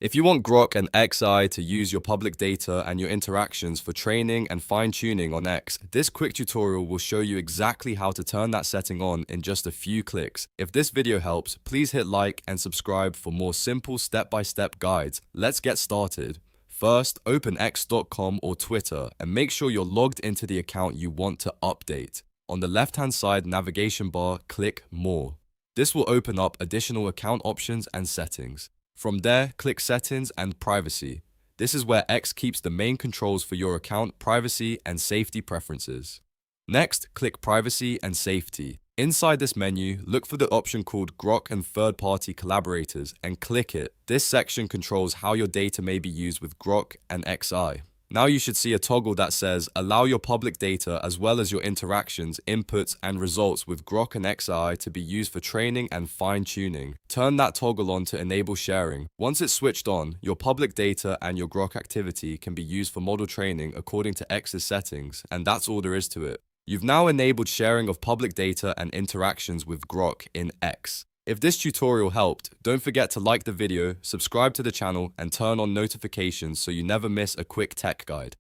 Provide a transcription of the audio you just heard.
If you want Grok and XI to use your public data and your interactions for training and fine-tuning on X, this quick tutorial will show you exactly how to turn that setting on in just a few clicks. If this video helps, please hit like and subscribe for more simple step-by-step guides. Let's get started. First, open x.com or Twitter and make sure you're logged into the account you want to update. On the left-hand side navigation bar, click More. This will open up additional account options and settings. From there, click Settings and Privacy. This is where X keeps the main controls for your account privacy and safety preferences. Next, click Privacy and Safety. Inside this menu, look for the option called Grok and Third-Party Collaborators and click it. This section controls how your data may be used with Grok and XI. Now you should see a toggle that says allow your public data as well as your interactions, inputs, and results with Grok and XI to be used for training and fine-tuning. Turn that toggle on to enable sharing. Once it's switched on, your public data and your Grok activity can be used for model training according to X's settings, and that's all there is to it. You've now enabled sharing of public data and interactions with Grok in X. If this tutorial helped, don't forget to like the video, subscribe to the channel, and turn on notifications so you never miss a quick tech guide.